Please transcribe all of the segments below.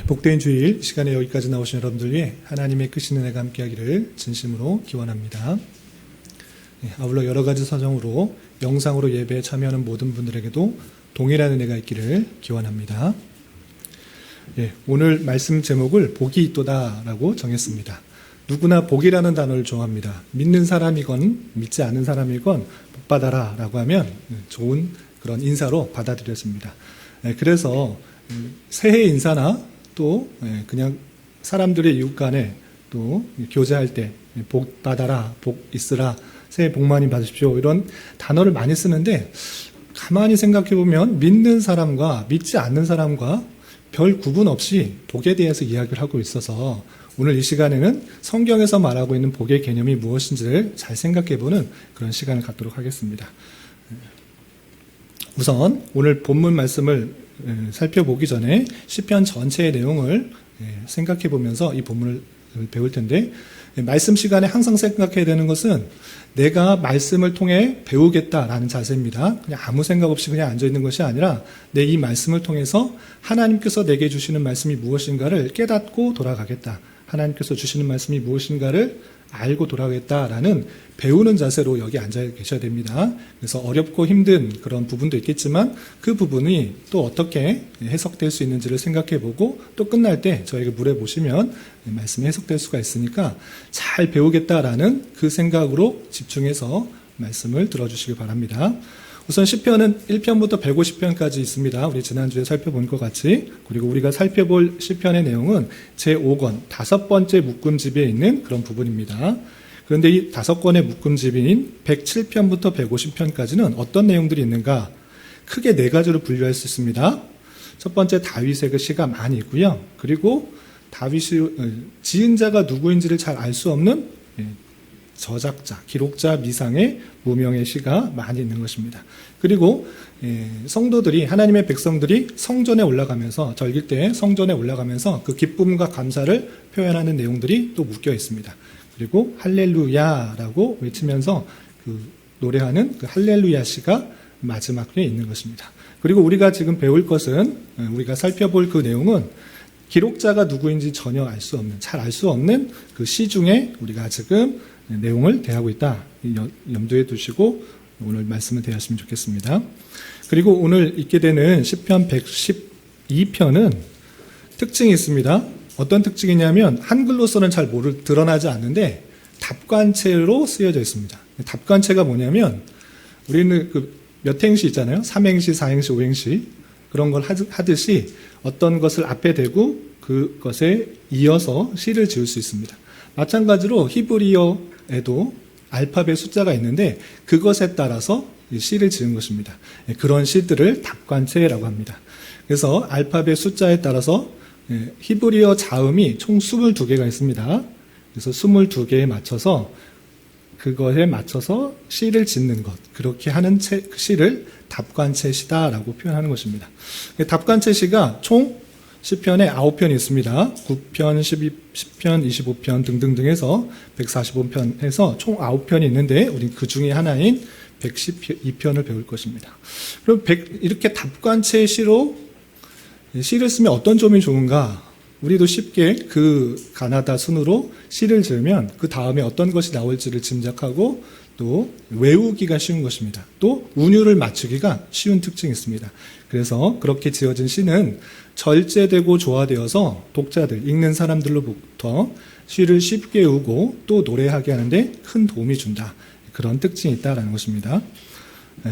복된 주일 시간에 여기까지 나오신 여러분들 위해 하나님의 크신 은혜가 함께하기를 진심으로 기원합니다. 아울러 여러 가지 사정으로 영상으로 예배에 참여하는 모든 분들에게도 동일한 은혜가 있기를 기원합니다. 오늘 말씀 제목을 복이 있도다라고 정했습니다. 누구나 복이라는 단어를 좋아합니다. 믿는 사람이건 믿지 않는 사람이건 복 받아라 라고 하면 좋은 그런 인사로 받아들였습니다. 그래서 새해 인사나 또 그냥 사람들의 이웃 간에 또 교제할 때 복 받아라, 복 있으라, 새해 복 많이 받으십시오 이런 단어를 많이 쓰는데 가만히 생각해 보면 믿는 사람과 믿지 않는 사람과 별 구분 없이 복에 대해서 이야기를 하고 있어서 오늘 이 시간에는 성경에서 말하고 있는 복의 개념이 무엇인지를 잘 생각해 보는 그런 시간을 갖도록 하겠습니다. 우선 오늘 본문 말씀을 살펴보기 전에 시편 전체의 내용을 생각해 보면서 이 본문을 배울 텐데, 말씀 시간에 항상 생각해야 되는 것은 내가 말씀을 통해 배우겠다라는 자세입니다. 그냥 아무 생각 없이 그냥 앉아있는 것이 아니라 내 이 말씀을 통해서 하나님께서 내게 주시는 말씀이 무엇인가를 깨닫고 돌아가겠다. 하나님께서 주시는 말씀이 무엇인가를 알고 돌아가겠다라는 배우는 자세로 여기 앉아 계셔야 됩니다. 그래서 어렵고 힘든 그런 부분도 있겠지만 그 부분이 또 어떻게 해석될 수 있는지를 생각해보고 또 끝날 때 저에게 물어보시면 말씀이 해석될 수가 있으니까 잘 배우겠다라는 그 생각으로 집중해서 말씀을 들어주시기 바랍니다. 우선 시편은 1편부터 150편까지 있습니다. 우리 지난주에 살펴본 것 같이. 그리고 우리가 살펴볼 시편의 내용은 제5권 5번째 묶음집에 있는 그런 부분입니다. 그런데 이 5권의 묶음집인 107편부터 150편까지는 어떤 내용들이 있는가? 크게 4가지로 분류할 수 있습니다. 첫 번째 다윗의 그 시가 많이 있고요. 그리고 다윗이 지은 자가 누구인지를 잘 알 수 없는 저작자, 기록자 미상의 무명의 시가 많이 있는 것입니다. 그리고 성도들이, 하나님의 백성들이 성전에 올라가면서, 절기 때 성전에 올라가면서 그 기쁨과 감사를 표현하는 내용들이 또 묶여 있습니다. 그리고 할렐루야라고 외치면서 그 노래하는 그 할렐루야 시가 마지막에 있는 것입니다. 그리고 우리가 지금 배울 것은, 우리가 살펴볼 그 내용은 기록자가 누구인지 전혀 알 수 없는, 잘 알 수 없는 그 시 중에 우리가 지금 내용을 대하고 있다. 염두에 두시고 오늘 말씀을 대하시면 좋겠습니다. 그리고 오늘 읽게 되는 시편 112편은 특징이 있습니다. 어떤 특징이냐면 한글로서는 잘 드러나지 않는데 답관체로 쓰여져 있습니다. 답관체가 뭐냐면 우리는 그 몇 행시 있잖아요. 3행시, 4행시, 5행시 그런 걸 하듯이 어떤 것을 앞에 대고 그것에 이어서 시를 지을 수 있습니다. 마찬가지로 히브리어에도 알파벳 숫자가 있는데 그것에 따라서 시를 지은 것입니다. 그런 시들을 답관체라고 합니다. 그래서 알파벳 숫자에 따라서 히브리어 자음이 총 22개가 있습니다. 그래서 22개에 맞춰서 그거에 맞춰서 시를 짓는 것, 그렇게 하는 시를 답관체 시다라고 표현하는 것입니다. 답관체 시가 총 시편에 9편이 있습니다. 9편, 10편, 25편 등등등 해서 145편 해서 총 9편이 있는데 우린 그 중에 하나인 112편을 배울 것입니다. 그럼 이렇게 답관체 시로 시를 쓰면 어떤 점이 좋은가? 우리도 쉽게 그 가나다 순으로 시를 지으면 그 다음에 어떤 것이 나올지를 짐작하고 또 외우기가 쉬운 것입니다. 또 운율을 맞추기가 쉬운 특징이 있습니다. 그래서 그렇게 지어진 시는 절제되고 조화되어서 독자들, 읽는 사람들로부터 시를 쉽게 외우고 또 노래하게 하는데 큰 도움이 준다. 그런 특징이 있다는 것입니다.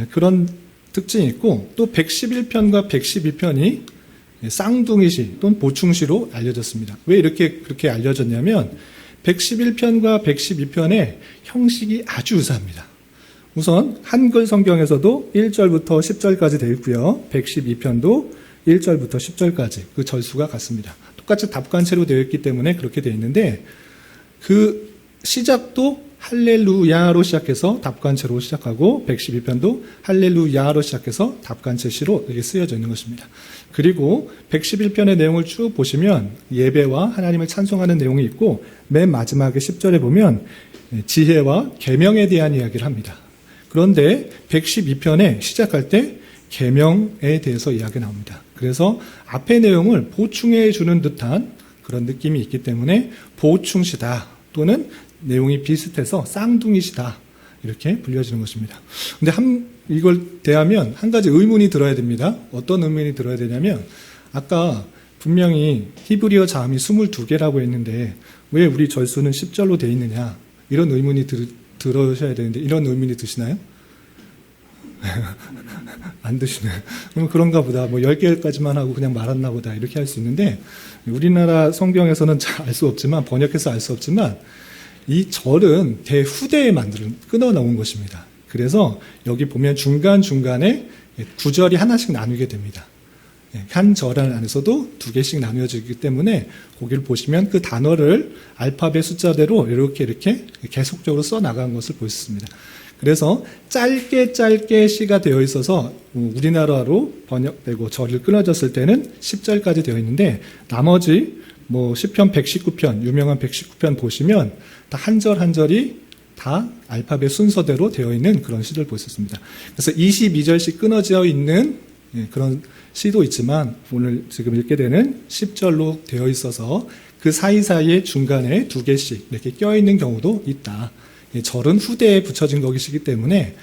그런 특징이 있고 또 111편과 112편이 쌍둥이시 또는 보충시로 알려졌습니다. 왜 그렇게 알려졌냐면 111편과 112편의 형식이 아주 유사합니다. 우선 한글 성경에서도 1절부터 10절까지 되어 있고요. 112편도 1절부터 10절까지 그 절수가 같습니다. 똑같이 답관체로 되어 있기 때문에 그렇게 되어 있는데 그 시작도 할렐루야로 시작해서 답관체로 시작하고 112편도 할렐루야로 시작해서 답관체시로 이렇게 쓰여져 있는 것입니다. 그리고 111편의 내용을 쭉 보시면 예배와 하나님을 찬송하는 내용이 있고 맨 마지막에 10절에 보면 지혜와 계명에 대한 이야기를 합니다. 그런데 112편에 시작할 때 계명에 대해서 이야기가 나옵니다. 그래서 앞의 내용을 보충해 주는 듯한 그런 느낌이 있기 때문에 보충시다 또는 내용이 비슷해서 쌍둥이시다 이렇게 불려지는 것입니다. 근데 이걸 대하면 한 가지 의문이 들어야 됩니다. 어떤 의문이 들어야 되냐면 아까 분명히 히브리어 자음이 22개라고 했는데 왜 우리 절수는 10절로 되어 있느냐 이런 의문이 들으셔야 되는데 이런 의문이 드시나요? 안 드시네요. 그럼 그런가 보다. 10개까지만 하고 그냥 말았나 보다. 이렇게 할 수 있는데, 우리나라 성경에서는 잘 알 수 없지만, 번역해서 알 수 없지만, 이 절은 대후대에 끊어 놓은 것입니다. 그래서 여기 보면 중간중간에 구절이 하나씩 나누게 됩니다. 한 절 안에서도 2개씩 나누어지기 때문에 거기를 보시면 그 단어를 알파벳 숫자대로 이렇게 계속적으로 써 나간 것을 볼 수 있습니다. 그래서 짧게 시가 되어 있어서 우리나라로 번역되고 절을 끊어졌을 때는 10절까지 되어 있는데 나머지 시편 119편, 유명한 119편 보시면 다 한 절 한 절이 다 알파벳 순서대로 되어 있는 그런 시를 볼 수 있습니다. 그래서 22절씩 끊어져 있는 그런 시도 있지만 오늘 지금 읽게 되는 10절로 되어 있어서 그 사이사이에 중간에 2개씩 이렇게 껴있는 경우도 있다. 절은 후대에 붙여진 것이기 때문에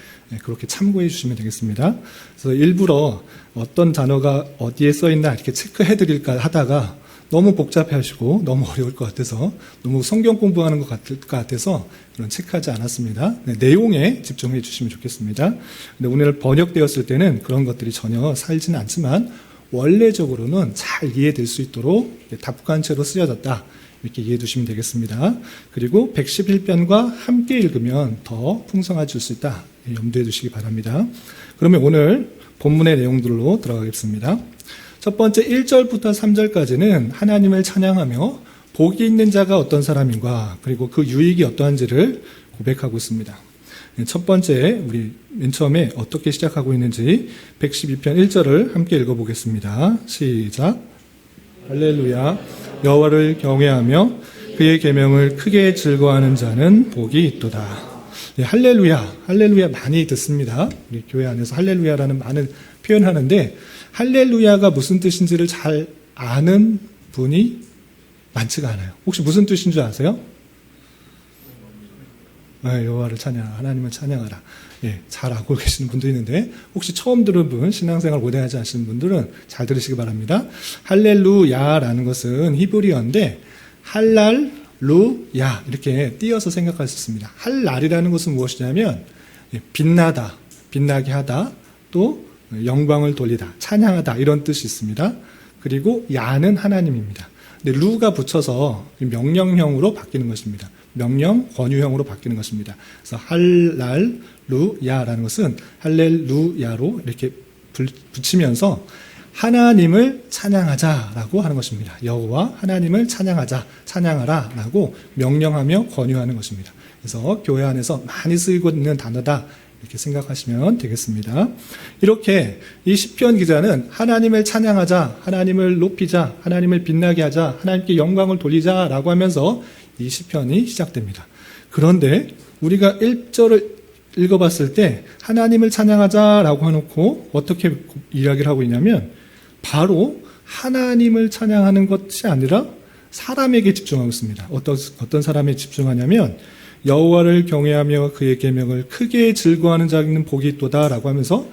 그렇게 참고해 주시면 되겠습니다. 그래서 일부러 어떤 단어가 어디에 써있나 이렇게 체크해 드릴까 하다가 너무 복잡해 하시고 너무 어려울 것 같아서 너무 성경 공부하는 것 같아서 그런 체크하지 않았습니다. 내용에 집중해 주시면 좋겠습니다. 근데 오늘 번역되었을 때는 그런 것들이 전혀 살지는 않지만 원래적으로는 잘 이해될 수 있도록 답관체로 쓰여졌다. 이렇게 이해해 두시면 되겠습니다. 그리고 111편과 함께 읽으면 더 풍성해질 수 있다. 염두해 두시기 바랍니다. 그러면 오늘 본문의 내용들로 들어가겠습니다. 첫 번째 1절부터 3절까지는 하나님을 찬양하며 복이 있는 자가 어떤 사람인가 그리고 그 유익이 어떠한지를 고백하고 있습니다. 첫 번째 우리 맨 처음에 어떻게 시작하고 있는지 112편 1절을 함께 읽어보겠습니다. 시작. 할렐루야 여호와를 경외하며 그의 계명을 크게 즐거워하는 자는 복이 있도다. 할렐루야 많이 듣습니다. 우리 교회 안에서 할렐루야라는 많은 표현하는데 할렐루야가 무슨 뜻인지를 잘 아는 분이 많지가 않아요. 혹시 무슨 뜻인 줄 아세요? 여호와를 찬양하라, 하나님을 찬양하라. 잘 알고 계시는 분도 있는데 혹시 처음 들은 분, 신앙생활 오래 하지 않으시는 분들은 잘 들으시기 바랍니다. 할렐루야라는 것은 히브리어인데 할랄루야 이렇게 띄어서 생각할 수 있습니다. 할랄이라는 것은 무엇이냐면 빛나다, 빛나게 하다, 또 영광을 돌리다, 찬양하다 이런 뜻이 있습니다. 그리고 야는 하나님입니다. 근데 루가 붙여서 명령형으로 바뀌는 것입니다. 명령, 권유형으로 바뀌는 것입니다. 그래서 할랄루야라는 것은 할렐루야로 이렇게 붙이면서 하나님을 찬양하자라고 하는 것입니다. 여호와 하나님을 찬양하자, 찬양하라라고 명령하며 권유하는 것입니다. 그래서 교회 안에서 많이 쓰이고 있는 단어다. 이렇게 생각하시면 되겠습니다. 이렇게 이 시편 기자는 하나님을 찬양하자, 하나님을 높이자, 하나님을 빛나게 하자, 하나님께 영광을 돌리자라고 하면서 이 시편이 시작됩니다. 그런데 우리가 1절을 읽어봤을 때 하나님을 찬양하자라고 해놓고 어떻게 이야기를 하고 있냐면 바로 하나님을 찬양하는 것이 아니라 사람에게 집중하고 있습니다. 어떤 사람에 집중하냐면 여호와를 경외하며 그의 계명을 크게 즐거워하는 자는 복이 있도다라고 하면서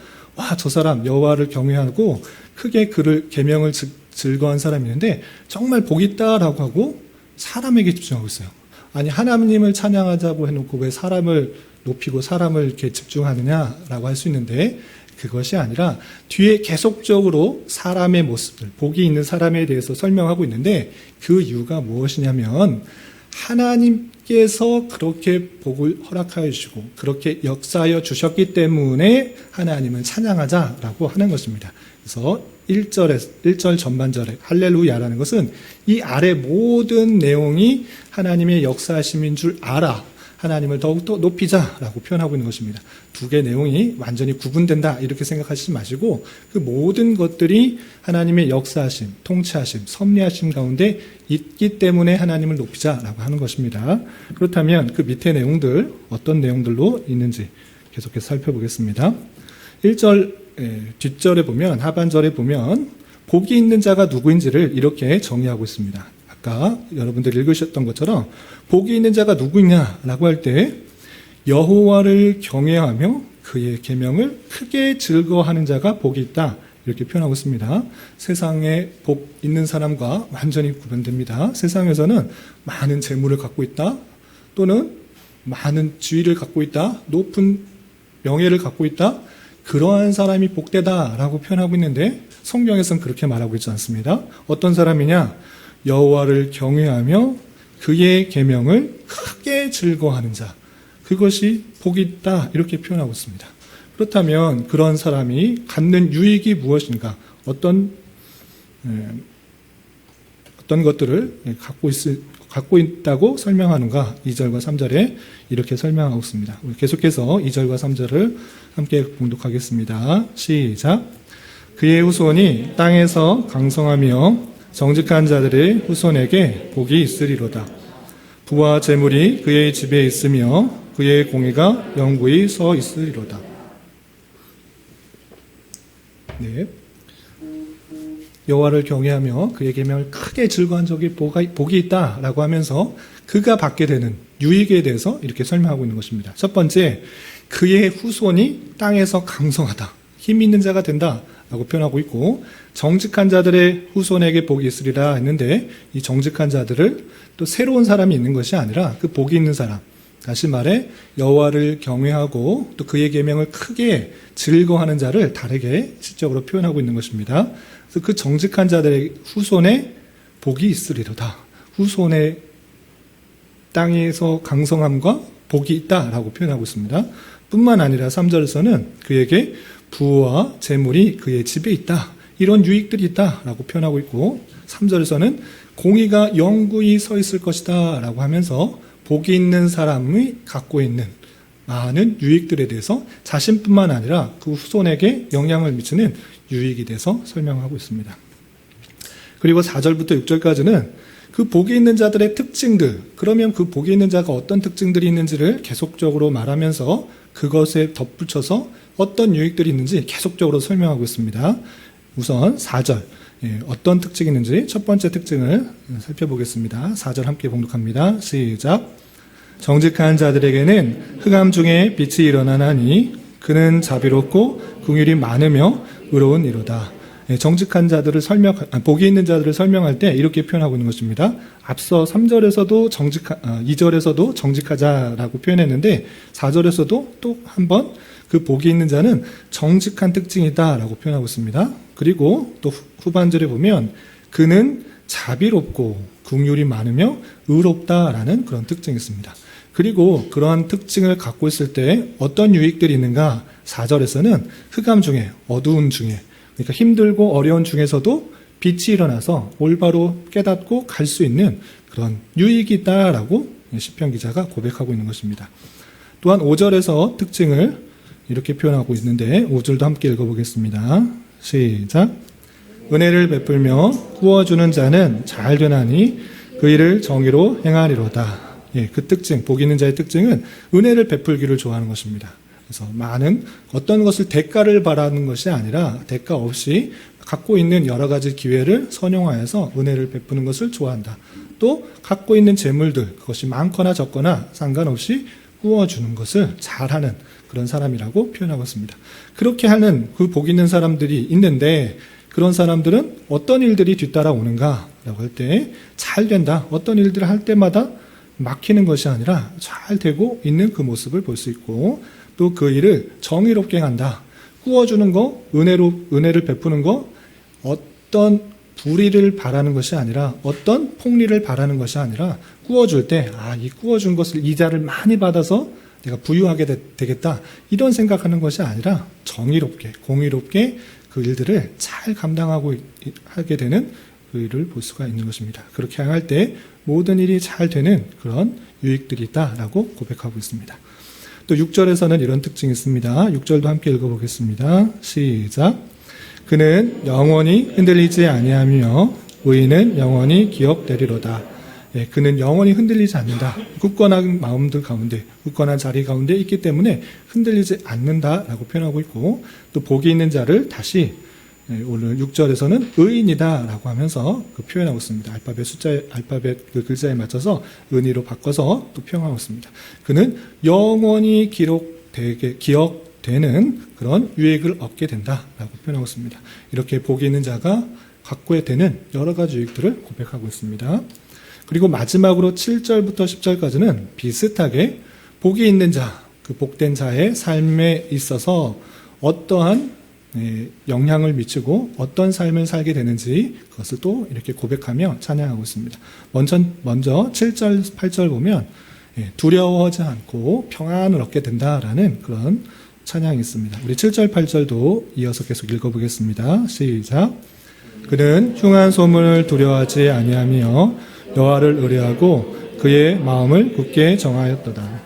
저 사람 여호와를 경외하고 크게 그를 계명을 즐거워한 사람이 있는데 정말 복이 있다라고 하고 사람에게 집중하고 있어요. 아니 하나님을 찬양하자고 해놓고 왜 사람을 높이고 사람을 이렇게 집중하느냐라고 할 수 있는데 그것이 아니라 뒤에 계속적으로 사람의 모습들, 복이 있는 사람에 대해서 설명하고 있는데 그 이유가 무엇이냐면 하나님께서 그렇게 복을 허락하여 주시고 그렇게 역사하여 주셨기 때문에 하나님을 찬양하자라고 하는 것입니다. 그래서 1절 전반절에 할렐루야라는 것은 이 아래 모든 내용이 하나님의 역사하심인 줄 알아 하나님을 더욱더 높이자라고 표현하고 있는 것입니다. 두 개의 내용이 완전히 구분된다 이렇게 생각하시지 마시고 그 모든 것들이 하나님의 역사하심, 통치하심, 섭리하심 가운데 있기 때문에 하나님을 높이자라고 하는 것입니다. 그렇다면 그 밑에 내용들 어떤 내용들로 있는지 계속해서 살펴보겠습니다. 1절 뒷절에 보면 하반절에 보면 복이 있는 자가 누구인지를 이렇게 정의하고 있습니다. 아까 여러분들이 읽으셨던 것처럼 복이 있는 자가 누구냐라고 할 때 여호와를 경외하며 그의 계명을 크게 즐거워하는 자가 복이 있다. 이렇게 표현하고 있습니다. 세상에 복 있는 사람과 완전히 구분됩니다. 세상에서는 많은 재물을 갖고 있다, 또는 많은 지위를 갖고 있다, 높은 명예를 갖고 있다, 그러한 사람이 복되다라고 표현하고 있는데 성경에서는 그렇게 말하고 있지 않습니다. 어떤 사람이냐? 여호와를 경외하며 그의 계명을 크게 즐거워하는 자, 그것이 복이 있다 이렇게 표현하고 있습니다. 그렇다면 그런 사람이 갖는 유익이 무엇인가? 어떤 것들을 갖고 있다고 설명하는가? 2절과 3절에 이렇게 설명하고 있습니다. 계속해서 2절과 3절을 함께 봉독하겠습니다. 시작. 그의 후손이 땅에서 강성하며 정직한 자들의 후손에게 복이 있으리로다. 부와 재물이 그의 집에 있으며 그의 공의가 영구히 서 있으리로다. 네. 여호와를 경외하며 그의 계명을 크게 즐거워한 적이 복이 있다라고 하면서 그가 받게 되는 유익에 대해서 이렇게 설명하고 있는 것입니다. 첫 번째, 그의 후손이 땅에서 강성하다, 힘 있는 자가 된다라고 표현하고 있고, 정직한 자들의 후손에게 복이 있으리라 했는데 이 정직한 자들을 또 새로운 사람이 있는 것이 아니라 그 복이 있는 사람, 다시 말해 여호와를 경외하고 또 그의 계명을 크게 즐거워하는 자를 다르게 시적으로 표현하고 있는 것입니다. 그래서 그 정직한 자들의 후손에 복이 있으리로다. 후손의 땅에서 강성함과 복이 있다라고 표현하고 있습니다. 뿐만 아니라 3절에서는 그에게 부와 재물이 그의 집에 있다, 이런 유익들이 있다라고 표현하고 있고, 3절에서는 공의가 영구히 서 있을 것이다 라고 하면서 복이 있는 사람이 갖고 있는 많은 유익들에 대해서 자신뿐만 아니라 그 후손에게 영향을 미치는 유익에 대해서 설명하고 있습니다. 그리고 4절부터 6절까지는 그 복이 있는 자들의 특징들, 그러면 그 복이 있는 자가 어떤 특징들이 있는지를 계속적으로 말하면서 그것에 덧붙여서 어떤 유익들이 있는지 계속적으로 설명하고 있습니다. 우선 4절, 어떤 특징이 있는지 첫 번째 특징을 살펴보겠습니다. 4절 함께 봉독합니다. 시작. 정직한 자들에게는 흑암 중에 빛이 일어나나니 그는 자비롭고 긍휼이 많으며 의로운 이로다. 정직한 자들을 복이 있는 자들을 설명할 때 이렇게 표현하고 있는 것입니다. 앞서 3절에서도 2절에서도 정직하자라고 표현했는데 4절에서도 또 한 번 그 복이 있는 자는 정직한 특징이다라고 표현하고 있습니다. 그리고 또 후반절에 보면 그는 자비롭고 긍휼이 많으며 의롭다라는 그런 특징이 있습니다. 그리고 그러한 특징을 갖고 있을 때 어떤 유익들이 있는가? 4절에서는 흑암 중에, 어두운 중에, 그러니까 힘들고 어려운 중에서도 빛이 일어나서 올바로 깨닫고 갈 수 있는 그런 유익이 있다라고 시편 기자가 고백하고 있는 것입니다. 또한 5절에서 특징을 이렇게 표현하고 있는데 5절도 함께 읽어보겠습니다. 시작. 은혜를 베풀며 구워주는 자는 잘 되나니 그 일을 정의로 행하리로다. 그 특징, 복 있는 자의 특징은 은혜를 베풀기를 좋아하는 것입니다. 그래서 많은 어떤 것을 대가를 바라는 것이 아니라 대가 없이 갖고 있는 여러 가지 기회를 선용하여서 은혜를 베푸는 것을 좋아한다. 또 갖고 있는 재물들, 그것이 많거나 적거나 상관없이 구워주는 것을 잘하는 그런 사람이라고 표현하고 있습니다. 그렇게 하는 그 복 있는 사람들이 있는데 그런 사람들은 어떤 일들이 뒤따라오는가 라고 할 때 잘 된다. 어떤 일들을 할 때마다 막히는 것이 아니라 잘 되고 있는 그 모습을 볼 수 있고, 또 그 일을 정의롭게 한다. 구워주는 거, 은혜를 베푸는 거, 어떤 불의를 바라는 것이 아니라, 어떤 폭리를 바라는 것이 아니라, 구워줄 때, 이 구워준 것을 이자를 많이 받아서 내가 부유하게 되겠다. 이런 생각하는 것이 아니라 정의롭게, 공의롭게 그 일들을 잘 감당하고 하게 되는 그 일을 볼 수가 있는 것입니다. 그렇게 할 때 모든 일이 잘 되는 그런 유익들이 있다라고 고백하고 있습니다. 또 6절에서는 이런 특징이 있습니다. 6절도 함께 읽어보겠습니다. 시작. 그는 영원히 흔들리지 아니하며 의인은 영원히 기억되리로다. 그는 영원히 흔들리지 않는다. 굳건한 마음들 가운데, 굳건한 자리 가운데 있기 때문에 흔들리지 않는다라고 표현하고 있고, 또 복이 있는 자를 다시 오늘 6절에서는 의인이다라고 하면서 표현하고 있습니다. 알파벳 그 글자에 맞춰서 의인으로 바꿔서 또 표현하고 있습니다. 그는 영원히 기억되는 그런 유익을 얻게 된다라고 표현하고 있습니다. 이렇게 복이 있는 자가 갖고 되는 여러 가지 유익들을 고백하고 있습니다. 그리고 마지막으로 7절부터 10절까지는 비슷하게 복이 있는 자, 그 복된 자의 삶에 있어서 어떠한 영향을 미치고 어떤 삶을 살게 되는지 그것을 또 이렇게 고백하며 찬양하고 있습니다. 먼저 7절, 8절 보면 두려워하지 않고 평안을 얻게 된다라는 그런 찬양이 있습니다. 우리 7절, 8절도 이어서 계속 읽어보겠습니다. 시작. 그는 흉한 소문을 두려워하지 아니하며 여호와를 의뢰하고 그의 마음을 굳게 정하였도다.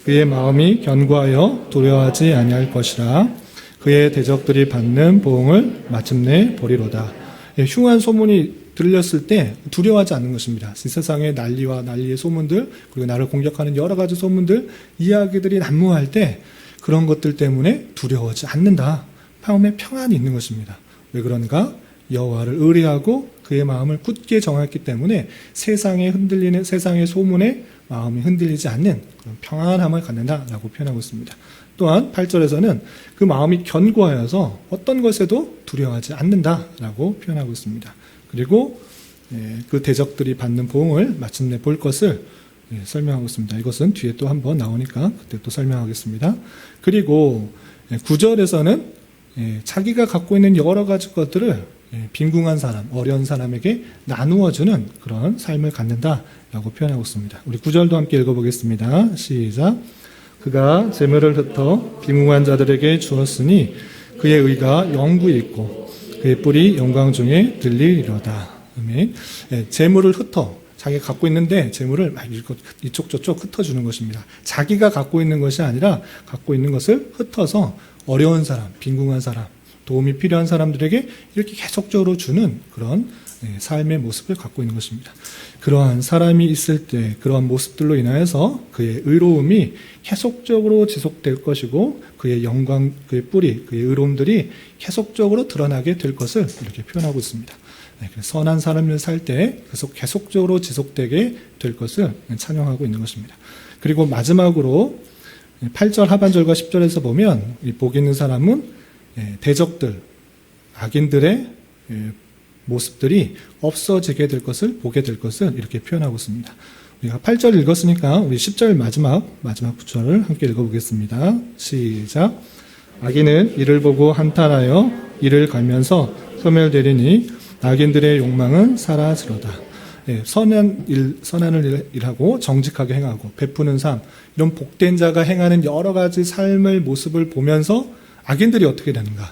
그의 마음이 견고하여 두려워하지 아니할 것이라. 그의 대적들이 받는 보응을 마침내 보리로다. 흉한 소문이 들렸을 때 두려워하지 않는 것입니다. 세상의 난리의 소문들, 그리고 나를 공격하는 여러 가지 소문들, 이야기들이 난무할 때 그런 것들 때문에 두려워하지 않는다. 마음에 평안이 있는 것입니다. 왜 그런가? 여호와를 의뢰하고 그의 마음을 굳게 정했기 때문에 세상의 소문에 마음이 흔들리지 않는 그런 평안함을 갖는다라고 표현하고 있습니다. 또한 8절에서는 그 마음이 견고하여서 어떤 것에도 두려워하지 않는다라고 표현하고 있습니다. 그리고 그 대적들이 받는 보응을 마침내 볼 것을 설명하고 있습니다. 이것은 뒤에 또 한번 나오니까 그때 또 설명하겠습니다. 그리고 9절에서는 자기가 갖고 있는 여러 가지 것들을 빈궁한 사람, 어려운 사람에게 나누어주는 그런 삶을 갖는다라고 표현하고 있습니다. 우리 9절도 함께 읽어보겠습니다. 시작. 그가 재물을 흩어 빈궁한 자들에게 주었으니 그의 의가 영구히 있고 그의 뿔이 영광 중에 들리리로다. 아멘. 재물을 흩어 자기가 갖고 있는데 재물을 막 이쪽 저쪽 흩어주는 것입니다. 자기가 갖고 있는 것이 아니라 갖고 있는 것을 흩어서 어려운 사람, 빈궁한 사람, 도움이 필요한 사람들에게 이렇게 계속적으로 주는 그런 삶의 모습을 갖고 있는 것입니다. 그러한 사람이 있을 때 그러한 모습들로 인하여서 그의 의로움이 계속적으로 지속될 것이고 그의 영광, 그의 뿌리, 그의 의로움들이 계속적으로 드러나게 될 것을 이렇게 표현하고 있습니다. 선한 삶을 살 때 계속적으로 지속되게 될 것을 찬양하고 있는 것입니다. 그리고 마지막으로 8절 하반절과 10절에서 보면 이 복 있는 사람은 대적들, 악인들의 모습들이 없어지게 될 것을 보게 될 것을 이렇게 표현하고 있습니다. 우리가 8절 읽었으니까 우리 10절 마지막 구절을 함께 읽어보겠습니다. 시작. 악인은 이를 보고 한탄하여 이를 갈면서 소멸되리니 악인들의 욕망은 사라지로다. 선한을 일하고 정직하게 행하고 베푸는 삶, 이런 복된 자가 행하는 여러 가지 삶의 모습을 보면서 악인들이 어떻게 되는가?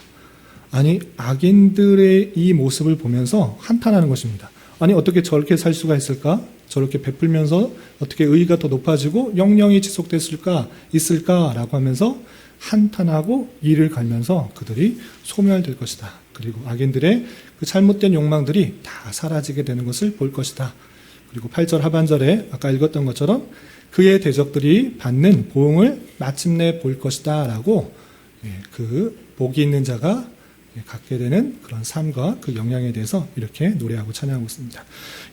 아니, 악인들의 이 모습을 보면서 한탄하는 것입니다. 아니, 어떻게 저렇게 살 수가 있을까? 저렇게 베풀면서 어떻게 의의가 더 높아지고 영영이 있을까라고 하면서 한탄하고 이를 갈면서 그들이 소멸될 것이다. 그리고 악인들의 그 잘못된 욕망들이 다 사라지게 되는 것을 볼 것이다. 그리고 8절 하반절에 아까 읽었던 것처럼 그의 대적들이 받는 보응을 마침내 볼 것이다 라고 그 복이 있는 자가 갖게 되는 그런 삶과 그 영향에 대해서 이렇게 노래하고 찬양하고 있습니다.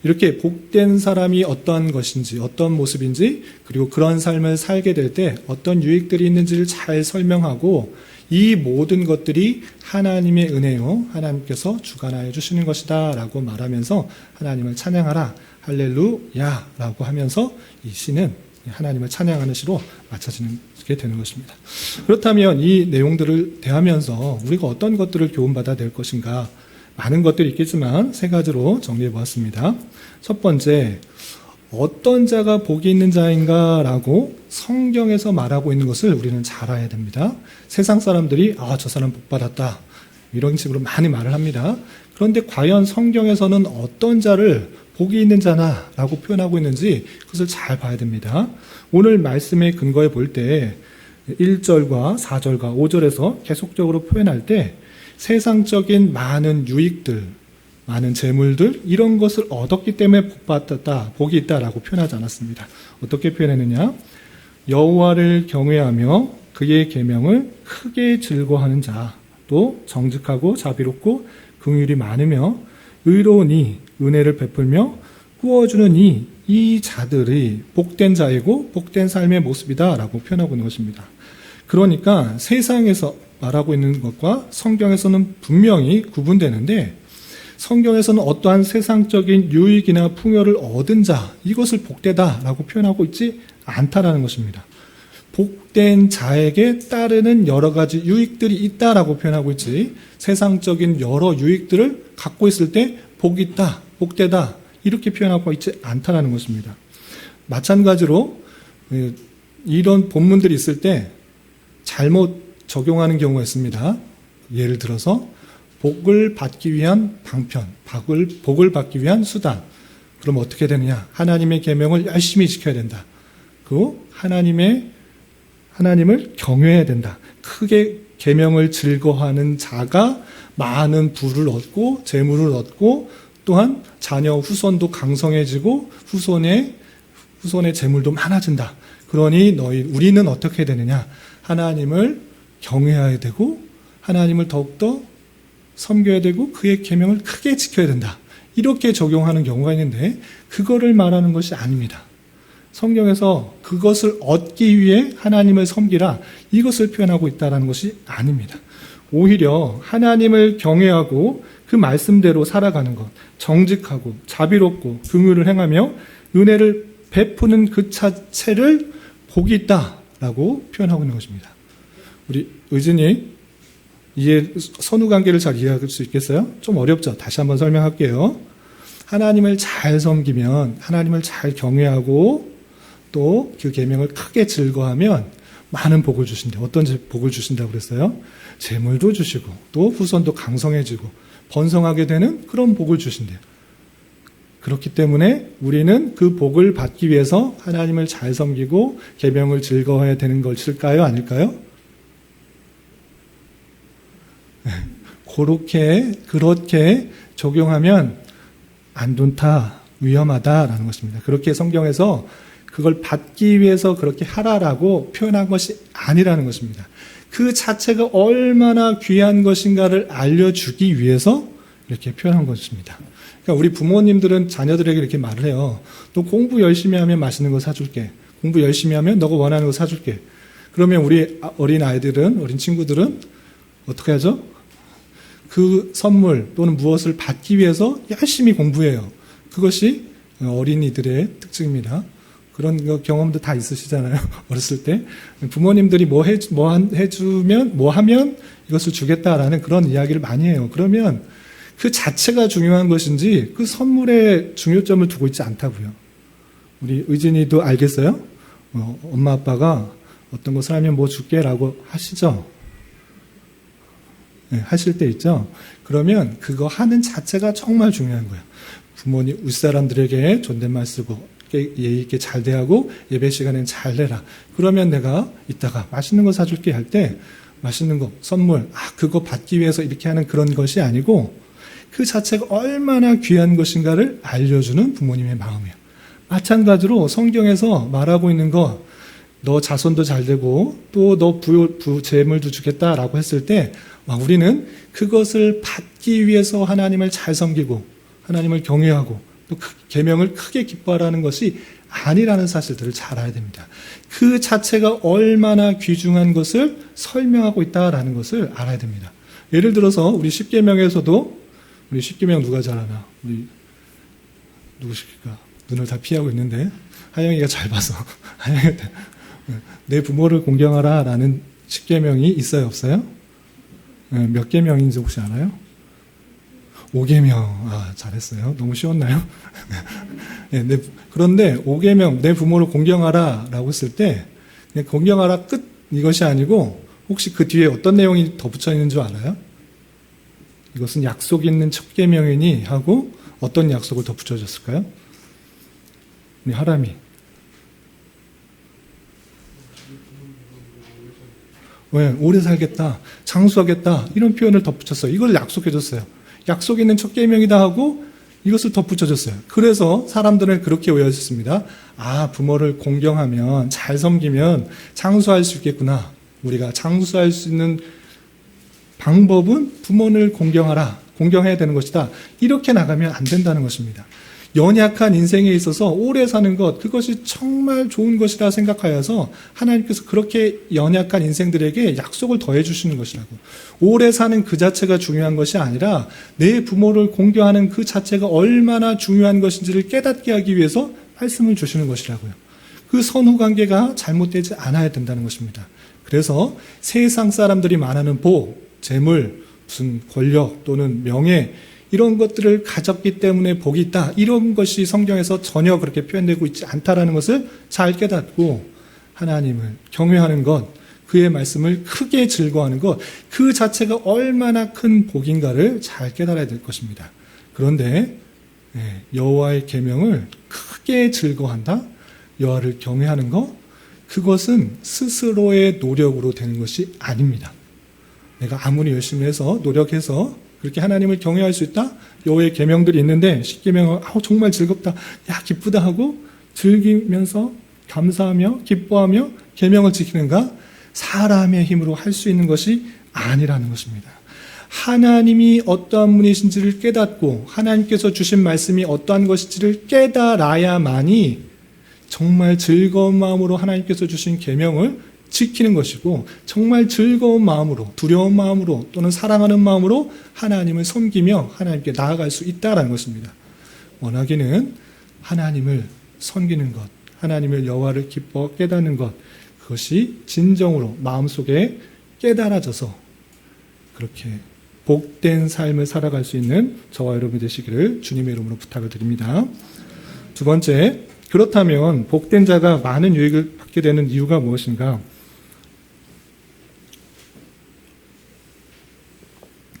이렇게 복된 사람이 어떤 것인지, 어떤 모습인지, 그리고 그런 삶을 살게 될 때 어떤 유익들이 있는지를 잘 설명하고 이 모든 것들이 하나님의 은혜요, 하나님께서 주관하여 주시는 것이다 라고 말하면서 하나님을 찬양하라, 할렐루야 라고 하면서 이 시는 하나님을 찬양하는 시로 맞춰지게 되는 것입니다. 그렇다면 이 내용들을 대하면서 우리가 어떤 것들을 교훈받아야 될 것인가, 많은 것들이 있겠지만 세 가지로 정리해 보았습니다. 첫 번째, 어떤 자가 복이 있는 자인가라고 성경에서 말하고 있는 것을 우리는 잘 알아야 됩니다. 세상 사람들이 저 사람 복 받았다 이런 식으로 많이 말을 합니다. 그런데 과연 성경에서는 어떤 자를 복이 있는 자나라고 표현하고 있는지 그것을 잘 봐야 됩니다. 오늘 말씀의 근거에 볼 때 1절과 4절과 5절에서 계속적으로 표현할 때 세상적인 많은 유익들, 많은 재물들 이런 것을 얻었기 때문에 복받았다, 복이 있다라고 표현하지 않았습니다. 어떻게 표현했느냐? 여호와를 경외하며 그의 계명을 크게 즐거워하는 자 또 정직하고 자비롭고 긍휼이 많으며 의로우니 은혜를 베풀며 구워주는 이 자들이 복된 자이고 복된 삶의 모습이다 라고 표현하고 있는 것입니다. 그러니까 세상에서 말하고 있는 것과 성경에서는 분명히 구분되는데, 성경에서는 어떠한 세상적인 유익이나 풍요를 얻은 자, 이것을 복되다라고 표현하고 있지 않다라는 것입니다. 복된 자에게 따르는 여러 가지 유익들이 있다라고 표현하고 있지, 세상적인 여러 유익들을 갖고 있을 때 복이 있다, 복되다 이렇게 표현하고 있지 않다라는 것입니다. 마찬가지로 이런 본문들이 있을 때 잘못 적용하는 경우가 있습니다. 예를 들어서 복을 받기 위한 방편, 복을 받기 위한 수단. 그럼 어떻게 되느냐? 하나님의 계명을 열심히 지켜야 된다. 그리고 하나님을 경외해야 된다. 크게 계명을 즐거워하는 자가 많은 부를 얻고 재물을 얻고 또한 자녀 후손도 강성해지고 후손의 재물도 많아진다. 그러니 우리는 어떻게 되느냐? 하나님을 경외해야 되고 하나님을 더욱더 섬겨야 되고 그의 계명을 크게 지켜야 된다. 이렇게 적용하는 경우가 있는데 그거를 말하는 것이 아닙니다. 성경에서 그것을 얻기 위해 하나님을 섬기라 이것을 표현하고 있다는 것이 아닙니다. 오히려 하나님을 경외하고 그 말씀대로 살아가는 것, 정직하고 자비롭고 긍휼을 행하며 은혜를 베푸는 그 자체를 복이 있다라고 표현하고 있는 것입니다. 우리 의진이 선후관계를 잘 이해할 수 있겠어요? 좀 어렵죠? 다시 한번 설명할게요. 하나님을 잘 섬기면, 하나님을 잘 경외하고 또 그 계명을 크게 즐거워하면 많은 복을 주신대. 어떤 복을 주신다고 그랬어요? 재물도 주시고 또 후손도 강성해지고 번성하게 되는 그런 복을 주신대요. 그렇기 때문에 우리는 그 복을 받기 위해서 하나님을 잘 섬기고 계명을 즐거워해야 되는 것일까요? 아닐까요? 그렇게 적용하면 안 좋다, 위험하다라는 것입니다. 그렇게 성경에서 그걸 받기 위해서 그렇게 하라라고 표현한 것이 아니라는 것입니다. 그 자체가 얼마나 귀한 것인가를 알려주기 위해서 이렇게 표현한 것입니다. 그러니까 우리 부모님들은 자녀들에게 이렇게 말을 해요. 너 공부 열심히 하면 맛있는 거 사줄게. 공부 열심히 하면 너가 원하는 거 사줄게. 그러면 우리 어린 아이들은, 어린 친구들은 어떻게 하죠? 그 선물 또는 무엇을 받기 위해서 열심히 공부해요. 그것이 어린이들의 특징입니다. 그런 경험도 다 있으시잖아요. 어렸을 때. 부모님들이 뭐 해주면, 뭐 하면 이것을 주겠다라는 그런 이야기를 많이 해요. 그러면 그 자체가 중요한 것인지 그 선물에 중요점을 두고 있지 않다고요. 우리 의진이도 알겠어요? 엄마 아빠가 어떤 것을 하면 뭐 줄게라고 하시죠? 네, 하실 때 있죠? 그러면 그거 하는 자체가 정말 중요한 거예요. 부모님, 윗사람들에게 존댓말 쓰고 예의 있게 잘 대하고 예배 시간엔 잘 내라. 그러면 내가 이따가 맛있는 거 사줄게 할 때 맛있는 거, 선물, 그거 받기 위해서 이렇게 하는 그런 것이 아니고 그 자체가 얼마나 귀한 것인가를 알려주는 부모님의 마음이에요. 마찬가지로 성경에서 말하고 있는 거, 너 자손도 잘 되고 또 너 재물도 주겠다라고 했을 때 우리는 그것을 받기 위해서 하나님을 잘 섬기고 하나님을 경외하고 또 계명을 크게 기뻐하라는 것이 아니라는 사실들을 잘 알아야 됩니다. 그 자체가 얼마나 귀중한 것을 설명하고 있다라는 것을 알아야 됩니다. 예를 들어서 우리 십계명에서도 우리 십계명 누가 잘 아나? 우리 누구실까? 눈을 다 피하고 있는데 하영이가 잘 봐서 하영이가 내 부모를 공경하라라는 십계명이 있어요, 없어요? 몇 계명인지 혹시 알아요? 5계명. 잘했어요. 너무 쉬웠나요? 네, 그런데 5계명, 내 부모를 공경하라라고 했을 때 그냥 공경하라 끝 이것이 아니고 혹시 그 뒤에 어떤 내용이 더 붙여 있는 줄 알아요? 이것은 약속 있는 첫 계명이니 하고 어떤 약속을 더 붙여줬을까요? 네, 하람이. 왜? 오래 살겠다, 장수하겠다 이런 표현을 덧붙였어요. 이걸 약속해줬어요. 약속 있는 첫 계명이다 하고 이것을 덧붙여줬어요. 그래서 사람들은 그렇게 오해했습니다. 부모를 공경하면 잘 섬기면 장수할 수 있겠구나. 우리가 장수할 수 있는 방법은 부모를 공경해야 되는 것이다. 이렇게 나가면 안 된다는 것입니다. 연약한 인생에 있어서 오래 사는 것, 그것이 정말 좋은 것이라 생각하여서 하나님께서 그렇게 연약한 인생들에게 약속을 더해 주시는 것이라고. 오래 사는 그 자체가 중요한 것이 아니라 내 부모를 공경하는 그 자체가 얼마나 중요한 것인지를 깨닫게 하기 위해서 말씀을 주시는 것이라고요. 그 선후 관계가 잘못되지 않아야 된다는 것입니다. 그래서 세상 사람들이 말하는 복, 재물, 무슨 권력 또는 명예, 이런 것들을 가졌기 때문에 복이 있다. 이런 것이 성경에서 전혀 그렇게 표현되고 있지 않다라는 것을 잘 깨닫고 하나님을 경외하는 것, 그의 말씀을 크게 즐거워하는 것, 그 자체가 얼마나 큰 복인가를 잘 깨달아야 될 것입니다. 그런데 여호와의 계명을 크게 즐거워한다? 여호와를 경외하는 것, 그것은 스스로의 노력으로 되는 것이 아닙니다. 내가 아무리 열심히 해서 노력해서 그렇게 하나님을 경외할 수 있다? 여호와의 계명들이 있는데 10계명은 정말 즐겁다, 야 기쁘다 하고 즐기면서 감사하며 기뻐하며 계명을 지키는가? 사람의 힘으로 할 수 있는 것이 아니라는 것입니다. 하나님이 어떠한 분이신지를 깨닫고 하나님께서 주신 말씀이 어떠한 것인지를 깨달아야만이 정말 즐거운 마음으로 하나님께서 주신 계명을 지키는 것이고, 정말 즐거운 마음으로, 두려운 마음으로 또는 사랑하는 마음으로 하나님을 섬기며 하나님께 나아갈 수 있다는 것입니다. 원하기는 하나님을 섬기는 것, 하나님을 여호와를 기뻐 깨닫는 것, 그것이 진정으로 마음속에 깨달아져서 그렇게 복된 삶을 살아갈 수 있는 저와 여러분 되시기를 주님의 이름으로 부탁을 드립니다. 두 번째, 그렇다면 복된 자가 많은 유익을 받게 되는 이유가 무엇인가?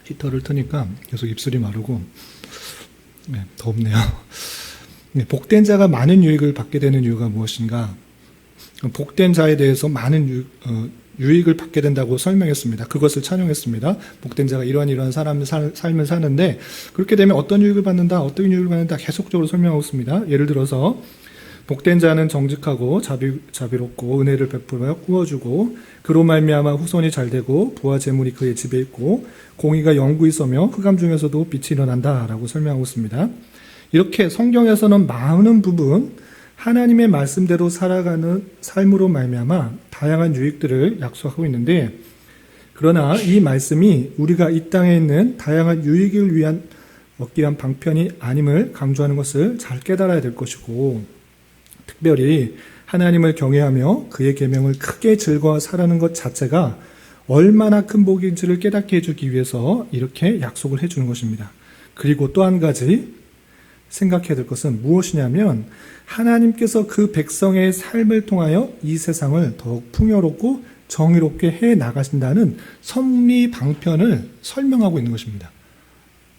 히터를 트니까 계속 입술이 마르고 덥네요. 복된 자가 많은 유익을 받게 되는 이유가 무엇인가? 복된 자에 대해서 많은 유익을 받게 된다고 설명했습니다. 그것을 찬용했습니다. 복된 자가 이러한 삶을 사는데 그렇게 되면 어떤 유익을 받는다, 어떤 유익을 받는다 계속적으로 설명하고 있습니다. 예를 들어서 복된 자는 정직하고 자비롭고 은혜를 베풀어 꾸어주고 그로 말미암아 후손이 잘되고 부와 재물이 그의 집에 있고 공의가 영구히 서며 흑암 중에서도 빛이 일어난다라고 설명하고 있습니다. 이렇게 성경에서는 많은 부분 하나님의 말씀대로 살아가는 삶으로 말미암아 다양한 유익들을 약속하고 있는데, 그러나 이 말씀이 우리가 이 땅에 있는 다양한 유익을 위한 얻기 위한 방편이 아님을 강조하는 것을 잘 깨달아야 될 것이고, 특별히 하나님을 경외하며 그의 계명을 크게 즐거워 살아가는 것 자체가 얼마나 큰 복인지를 깨닫게 해주기 위해서 이렇게 약속을 해주는 것입니다. 그리고 또 한 가지 생각해야 될 것은 무엇이냐면, 하나님께서 그 백성의 삶을 통하여 이 세상을 더욱 풍요롭고 정의롭게 해 나가신다는 섭리 방편을 설명하고 있는 것입니다.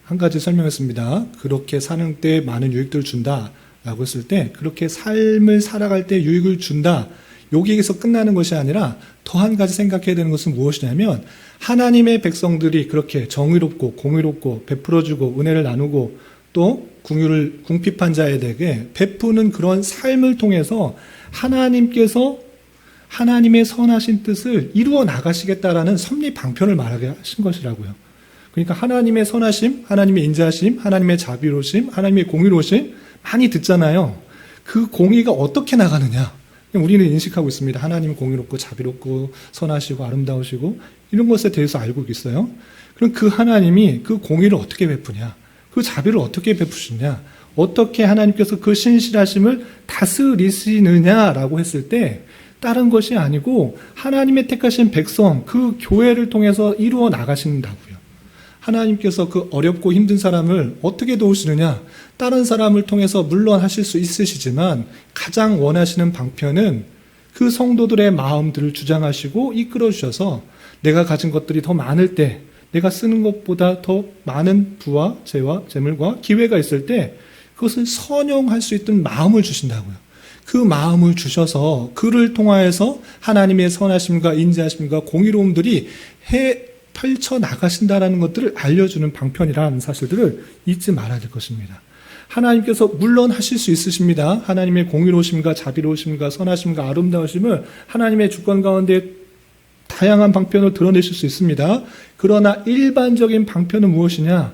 한 가지 설명했습니다. 그렇게 사는 때 많은 유익들을 준다 라고 했을 때, 그렇게 삶을 살아갈 때 유익을 준다, 여기에서 끝나는 것이 아니라 더 한 가지 생각해야 되는 것은 무엇이냐면, 하나님의 백성들이 그렇게 정의롭고 공의롭고 베풀어주고 은혜를 나누고 또 궁핍한 자에게 베푸는 그런 삶을 통해서 하나님께서 하나님의 선하신 뜻을 이루어 나가시겠다라는 섭리 방편을 말하게 하신 것이라고요. 그러니까 하나님의 선하심, 하나님의 인자하심, 하나님의 자비로우심, 하나님의 공의로우심 많이 듣잖아요. 그 공의가 어떻게 나가느냐? 우리는 인식하고 있습니다. 하나님은 공의롭고 자비롭고 선하시고 아름다우시고 이런 것에 대해서 알고 있어요. 그럼 그 하나님이 그 공의를 어떻게 베푸냐? 그 자비를 어떻게 베푸시냐? 어떻게 하나님께서 그 신실하심을 다스리시느냐라고 했을 때 다른 것이 아니고 하나님의 택하신 백성, 그 교회를 통해서 이루어 나가신다고요. 하나님께서 그 어렵고 힘든 사람을 어떻게 도우시느냐? 다른 사람을 통해서 물론 하실 수 있으시지만 가장 원하시는 방편은 그 성도들의 마음들을 주장하시고 이끌어 주셔서 내가 가진 것들이 더 많을 때, 내가 쓰는 것보다 더 많은 부와 재물과 기회가 있을 때 그것을 선용할 수 있던 마음을 주신다고요. 그 마음을 주셔서 그를 통하여서 하나님의 선하심과 인자하심과 공의로움들이 펼쳐 나가신다라는 것들을 알려주는 방편이라는 사실들을 잊지 말아야 될 것입니다. 하나님께서 물론 하실 수 있으십니다. 하나님의 공의로우심과 자비로우심과 선하심과 아름다우심을 하나님의 주권 가운데 다 다양한 방편을 드러내실 수 있습니다. 그러나 일반적인 방편은 무엇이냐?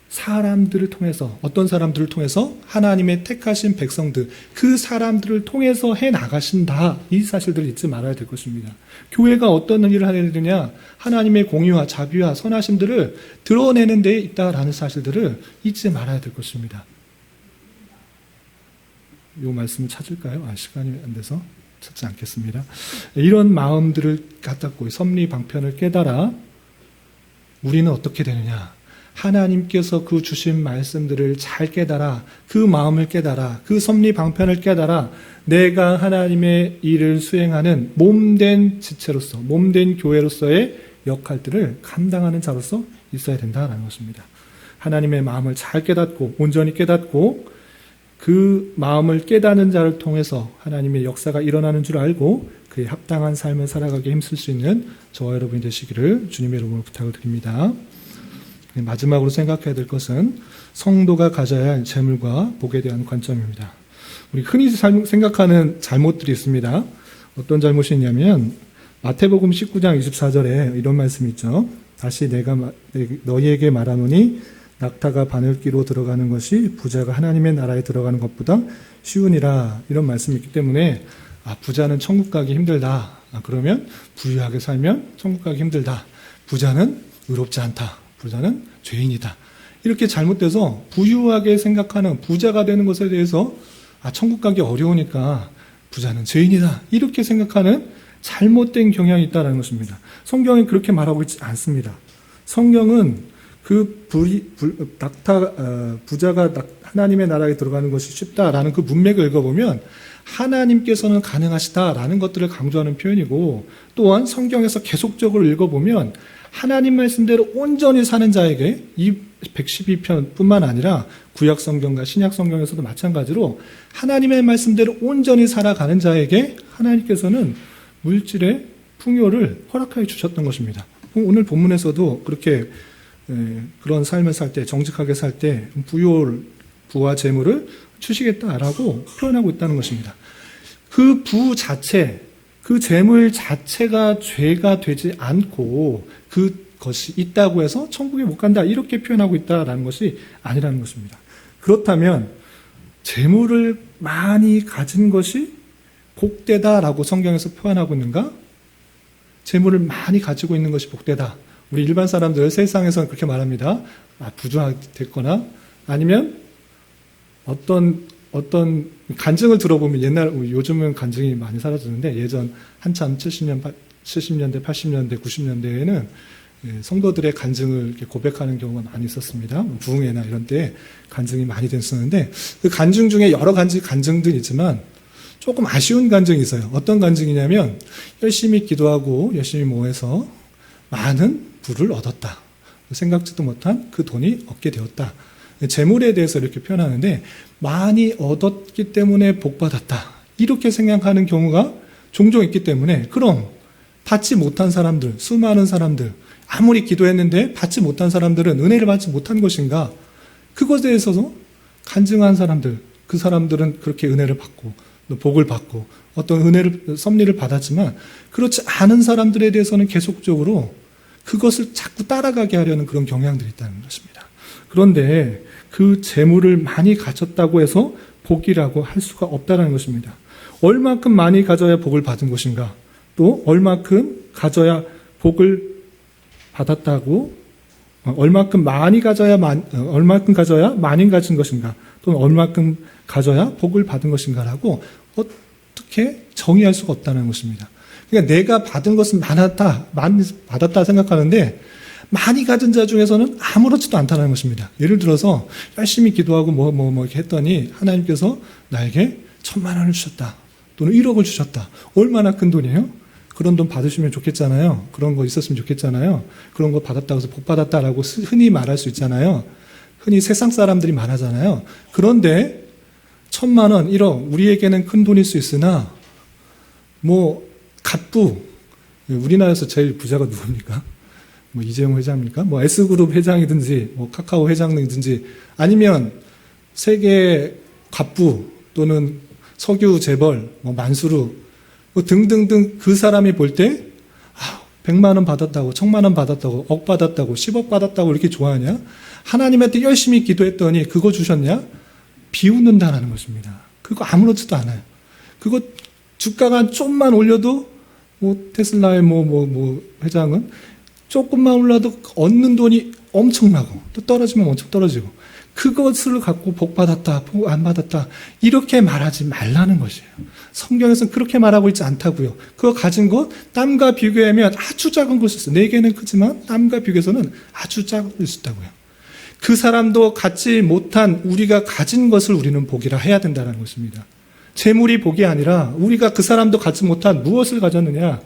사람들을 통해서, 어떤 사람들을 통해서? 하나님의 택하신 백성들, 그 사람들을 통해서 해 나가신다. 이 사실들을 잊지 말아야 될 것입니다. 교회가 어떤 일을 해야 되느냐? 하나님의 공의와 자비와 선하심들을 드러내는 데 있다라는 사실들을 잊지 말아야 될 것입니다. 이 말씀을 찾을까요? 시간이 안 돼서 찾지 않겠습니다. 이런 마음들을 갖고 섭리 방편을 깨달아 우리는 어떻게 되느냐? 하나님께서 그 주신 말씀들을 잘 깨달아, 그 마음을 깨달아, 그 섭리 방편을 깨달아 내가 하나님의 일을 수행하는 몸된 지체로서, 몸된 교회로서의 역할들을 감당하는 자로서 있어야 된다는 것입니다. 하나님의 마음을 잘 깨닫고 온전히 깨닫고 그 마음을 깨닫는 자를 통해서 하나님의 역사가 일어나는 줄 알고 그에 합당한 삶을 살아가기 힘쓸 수 있는 저와 여러분이 되시기를 주님의 이름으로 부탁을 드립니다. 마지막으로 생각해야 될 것은 성도가 가져야 할 재물과 복에 대한 관점입니다. 우리 흔히 생각하는 잘못들이 있습니다. 어떤 잘못이 있냐면 마태복음 19장 24절에 이런 말씀이 있죠. 다시 내가 너희에게 말하노니 낙타가 바늘기로 들어가는 것이 부자가 하나님의 나라에 들어가는 것보다 쉬우니라. 이런 말씀이 있기 때문에 부자는 천국 가기 힘들다. 그러면 부유하게 살면 천국 가기 힘들다. 부자는 의롭지 않다. 부자는 죄인이다. 이렇게 잘못돼서 부유하게 생각하는 부자가 되는 것에 대해서 천국 가기 어려우니까 부자는 죄인이다. 이렇게 생각하는 잘못된 경향이 있다는 것입니다. 성경이 그렇게 말하고 있지 않습니다. 성경은 부자가 하나님의 나라에 들어가는 것이 쉽다라는 그 문맥을 읽어보면 하나님께서는 가능하시다라는 것들을 강조하는 표현이고, 또한 성경에서 계속적으로 읽어보면 하나님 말씀대로 온전히 사는 자에게 이 112편뿐만 아니라 구약 성경과 신약 성경에서도 마찬가지로 하나님의 말씀대로 온전히 살아가는 자에게 하나님께서는 물질의 풍요를 허락하여 주셨던 것입니다. 오늘 본문에서도 그렇게 그런 삶을 살 때, 정직하게 살 때 부와 재물을 주시겠다라고 표현하고 있다는 것입니다. 그 부 자체, 그 재물 자체가 죄가 되지 않고 그것이 있다고 해서 천국에 못 간다 이렇게 표현하고 있다라는 것이 아니라는 것입니다. 그렇다면 재물을 많이 가진 것이 복되다라고 성경에서 표현하고 있는가? 재물을 많이 가지고 있는 것이 복되다. 우리 일반 사람들 세상에서는 그렇게 말합니다. 부자가 됐거나 아니면 어떤 간증을 들어보면 요즘은 간증이 많이 사라졌는데 예전 한참 70년대, 80년대, 90년대에는 성도들의 간증을 이렇게 고백하는 경우가 많이 있었습니다. 부흥회나 이런 때 간증이 많이 됐었는데 그 간증 중에 여러 가지 간증들이 있지만 조금 아쉬운 간증이 있어요. 어떤 간증이냐면 열심히 기도하고 열심히 모아서 많은 부를 얻었다. 생각지도 못한 그 돈이 얻게 되었다. 재물에 대해서 이렇게 표현하는데 많이 얻었기 때문에 복받았다. 이렇게 생각하는 경우가 종종 있기 때문에 그럼 받지 못한 사람들, 수많은 사람들, 아무리 기도했는데 받지 못한 사람들은 은혜를 받지 못한 것인가? 그것에 대해서도 간증한 사람들, 그 사람들은 그렇게 은혜를 받고 복을 받고 어떤 섭리를 받았지만 그렇지 않은 사람들에 대해서는 계속적으로 그것을 자꾸 따라가게 하려는 그런 경향들이 있다는 것입니다. 그런데 그 재물을 많이 가졌다고 해서 복이라고 할 수가 없다는 것입니다. 얼마큼 많이 가져야 복을 받은 것인가? 또 얼마큼 가져야 복을 받았다고? 얼마큼 가져야 많이 가진 것인가? 또는 얼마큼 가져야 복을 받은 것인가라고 어떻게 정의할 수가 없다는 것입니다. 그러니까 내가 받은 것은 많이 받았다 생각하는데 많이 가진 자 중에서는 아무렇지도 않다는 것입니다. 예를 들어서 열심히 기도하고 이렇게 했더니 하나님께서 나에게 1,000만 원을 주셨다. 또는 1억을 주셨다. 얼마나 큰 돈이에요? 그런 돈 받으시면 좋겠잖아요. 그런 거 있었으면 좋겠잖아요. 그런 거 받았다고 해서 복 받았다라고 흔히 말할 수 있잖아요. 흔히 세상 사람들이 말하잖아요. 그런데 1,000만 원, 1억, 우리에게는 큰 돈일 수 있으나 갑부, 우리나라에서 제일 부자가 누굽니까? 이재용 회장입니까? S그룹 회장이든지, 카카오 회장이든지, 아니면 세계 갑부 또는 석유 재벌, 만수르, 등등등 그 사람이 볼 때, 100만 원 받았다고, 1000만 원 받았다고, 억 받았다고, 10억 받았다고 이렇게 좋아하냐? 하나님한테 열심히 기도했더니 그거 주셨냐? 비웃는다라는 것입니다. 그거 아무렇지도 않아요. 그거 주가가 좀만 올려도 테슬라의 회장은 조금만 올라도 얻는 돈이 엄청나고 또 떨어지면 엄청 떨어지고 그것을 갖고 복 받았다, 복 안 받았다 이렇게 말하지 말라는 것이에요. 성경에서는 그렇게 말하고 있지 않다고요. 그거 가진 것 땀과 비교하면 아주 작은 것일 수 있어요. 4개는 크지만 땀과 비교해서는 아주 작을 수 있다고요. 그 사람도 갖지 못한 우리가 가진 것을 우리는 복이라 해야 된다는 것입니다. 재물이 복이 아니라 우리가 그 사람도 갖지 못한 무엇을 가졌느냐?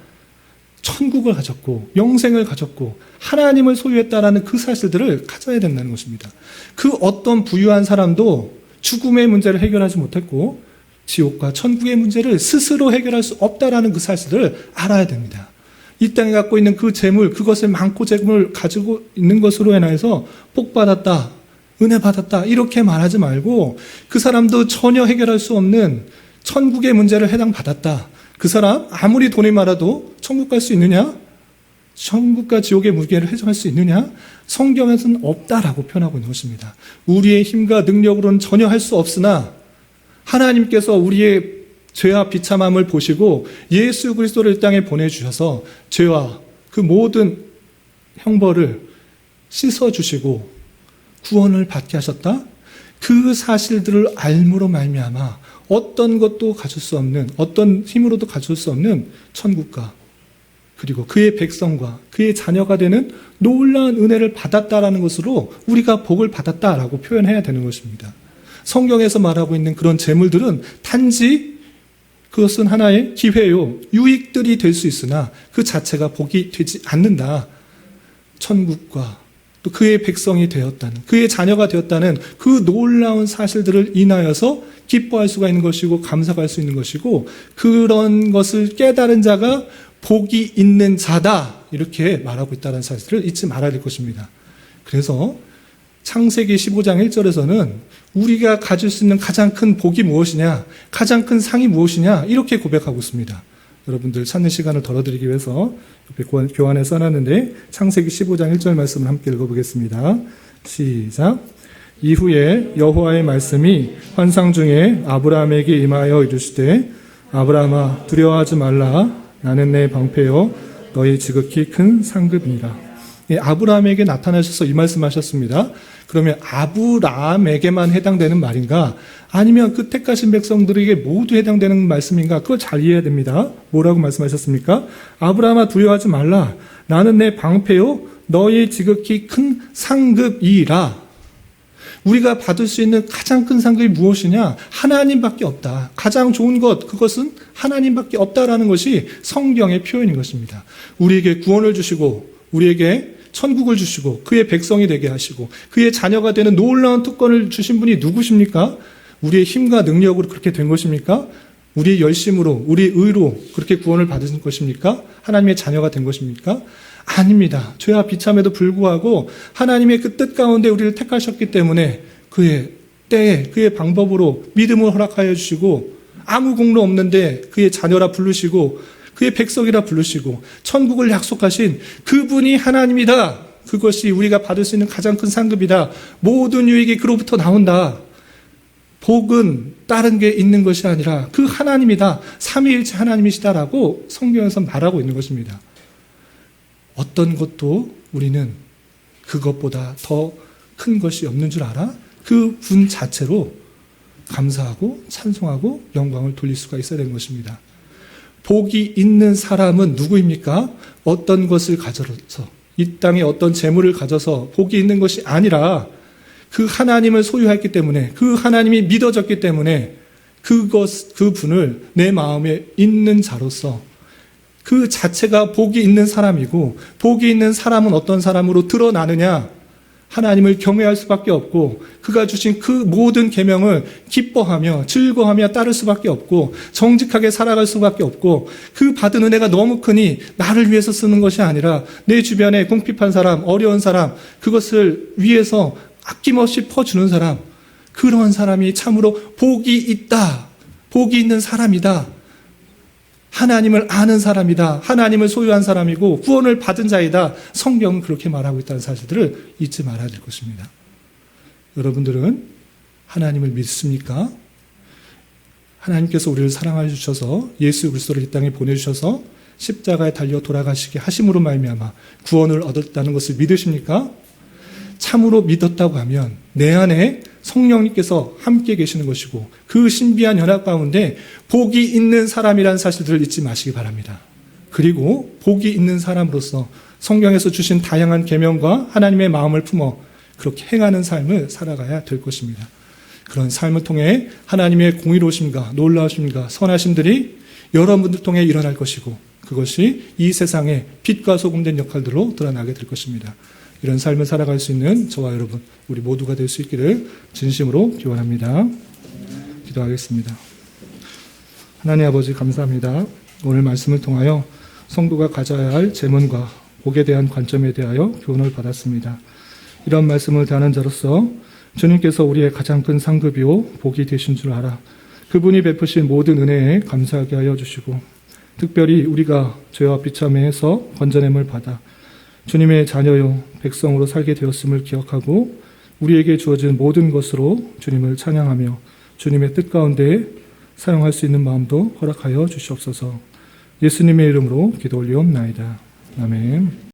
천국을 가졌고 영생을 가졌고 하나님을 소유했다라는 그 사실들을 가져야 된다는 것입니다. 그 어떤 부유한 사람도 죽음의 문제를 해결하지 못했고 지옥과 천국의 문제를 스스로 해결할 수 없다라는 그 사실을 알아야 됩니다. 이 땅에 갖고 있는 그 재물, 그것을 많고 재물을 가지고 있는 것으로 인해서 복 받았다, 은혜 받았다 이렇게 말하지 말고 그 사람도 전혀 해결할 수 없는 천국의 문제를 해당받았다. 그 사람 아무리 돈이 많아도 천국 갈 수 있느냐? 천국과 지옥의 무게를 해정할 수 있느냐? 성경에서는 없다라고 표현하고 있는 것입니다. 우리의 힘과 능력으로는 전혀 할 수 없으나 하나님께서 우리의 죄와 비참함을 보시고 예수 그리스도를 이 땅에 보내주셔서 죄와 그 모든 형벌을 씻어주시고 구원을 받게 하셨다? 그 사실들을 알므로 말미암아 어떤 것도 가질 수 없는, 어떤 힘으로도 가질 수 없는 천국과 그리고 그의 백성과 그의 자녀가 되는 놀라운 은혜를 받았다라는 것으로 우리가 복을 받았다라고 표현해야 되는 것입니다. 성경에서 말하고 있는 그런 재물들은 단지 그것은 하나의 기회요, 유익들이 될 수 있으나 그 자체가 복이 되지 않는다. 천국과 또 그의 백성이 되었다는, 그의 자녀가 되었다는 그 놀라운 사실들을 인하여서 기뻐할 수가 있는 것이고 감사할 수 있는 것이고 그런 것을 깨달은 자가 복이 있는 자다 이렇게 말하고 있다는 사실을 잊지 말아야 될 것입니다. 그래서 창세기 15장 1절에서는 우리가 가질 수 있는 가장 큰 복이 무엇이냐, 가장 큰 상이 무엇이냐 이렇게 고백하고 있습니다. 여러분들 찾는 시간을 덜어드리기 위해서 옆에 교환에 써놨는데 창세기 15장 1절 말씀을 함께 읽어보겠습니다. 시작. 이후에 여호와의 말씀이 환상 중에 아브라함에게 임하여 이르시되 아브라함아 두려워하지 말라 나는 내 방패요 너희 지극히 큰 상급이니라. 아브라함에게 나타나셔서 이 말씀하셨습니다. 그러면 아브라함에게만 해당되는 말인가? 아니면 그 택하신 백성들에게 모두 해당되는 말씀인가? 그걸 잘 이해해야 됩니다. 뭐라고 말씀하셨습니까? 아브라함아 두려워하지 말라. 나는 내 방패요 너희 지극히 큰 상급이라. 우리가 받을 수 있는 가장 큰 상급이 무엇이냐? 하나님밖에 없다. 가장 좋은 것, 그것은 하나님밖에 없다라는 것이 성경의 표현인 것입니다. 우리에게 구원을 주시고 우리에게 천국을 주시고 그의 백성이 되게 하시고 그의 자녀가 되는 놀라운 특권을 주신 분이 누구십니까? 우리의 힘과 능력으로 그렇게 된 것입니까? 우리의 열심으로, 우리의 의로 그렇게 구원을 받으신 것입니까? 하나님의 자녀가 된 것입니까? 아닙니다. 죄와 비참에도 불구하고 하나님의 그 뜻 가운데 우리를 택하셨기 때문에 그의 때에 그의 방법으로 믿음을 허락하여 주시고 아무 공로 없는데 그의 자녀라 부르시고 그의 백성이라 부르시고 천국을 약속하신 그분이 하나님이다. 그것이 우리가 받을 수 있는 가장 큰 상급이다. 모든 유익이 그로부터 나온다. 복은 다른 게 있는 것이 아니라 그 하나님이다. 삼위일체 하나님이시다라고 성경에서 말하고 있는 것입니다. 어떤 것도 우리는 그것보다 더 큰 것이 없는 줄 알아? 그 분 자체로 감사하고 찬송하고 영광을 돌릴 수가 있어야 되는 것입니다. 복이 있는 사람은 누구입니까? 어떤 것을 가져서 이 땅에 어떤 재물을 가져서 복이 있는 것이 아니라 그 하나님을 소유했기 때문에 그 하나님이 믿어졌기 때문에 그 분을 내 마음에 있는 자로서 그 자체가 복이 있는 사람이고 복이 있는 사람은 어떤 사람으로 드러나느냐? 하나님을 경외할 수밖에 없고 그가 주신 그 모든 계명을 기뻐하며 즐거워하며 따를 수밖에 없고 정직하게 살아갈 수밖에 없고 그 받은 은혜가 너무 크니 나를 위해서 쓰는 것이 아니라 내 주변에 궁핍한 사람, 어려운 사람 그것을 위해서 아낌없이 퍼주는 사람, 그런 사람이 참으로 복이 있다, 복이 있는 사람이다 하나님을 아는 사람이다. 하나님을 소유한 사람이고 구원을 받은 자이다. 성경은 그렇게 말하고 있다는 사실들을 잊지 말아야 될 것입니다. 여러분들은 하나님을 믿습니까? 하나님께서 우리를 사랑하여 주셔서 예수 그리스도를 이 땅에 보내주셔서 십자가에 달려 돌아가시게 하심으로 말미암아 구원을 얻었다는 것을 믿으십니까? 참으로 믿었다고 하면 내 안에 성령님께서 함께 계시는 것이고 그 신비한 연합 가운데 복이 있는 사람이라는 사실들을 잊지 마시기 바랍니다. 그리고 복이 있는 사람으로서 성경에서 주신 다양한 계명과 하나님의 마음을 품어 그렇게 행하는 삶을 살아가야 될 것입니다. 그런 삶을 통해 하나님의 공의로우심과 놀라우심과 선하심들이 여러분들 통해 일어날 것이고 그것이 이 세상에 빛과 소금된 역할들로 드러나게 될 것입니다. 이런 삶을 살아갈 수 있는 저와 여러분, 우리 모두가 될 수 있기를 진심으로 기원합니다. 기도하겠습니다. 하나님 아버지 감사합니다. 오늘 말씀을 통하여 성도가 가져야 할 재문과 복에 대한 관점에 대하여 교훈을 받았습니다. 이런 말씀을 대하는 자로서 주님께서 우리의 가장 큰 상급이요 복이 되신 줄 알아 그분이 베푸신 모든 은혜에 감사하게 하여 주시고 특별히 우리가 죄와 비참해서 건져냄을 받아 주님의 자녀요 백성으로 살게 되었음을 기억하고 우리에게 주어진 모든 것으로 주님을 찬양하며 주님의 뜻 가운데 사용할 수 있는 마음도 허락하여 주시옵소서. 예수님의 이름으로 기도 올리옵나이다. 아멘.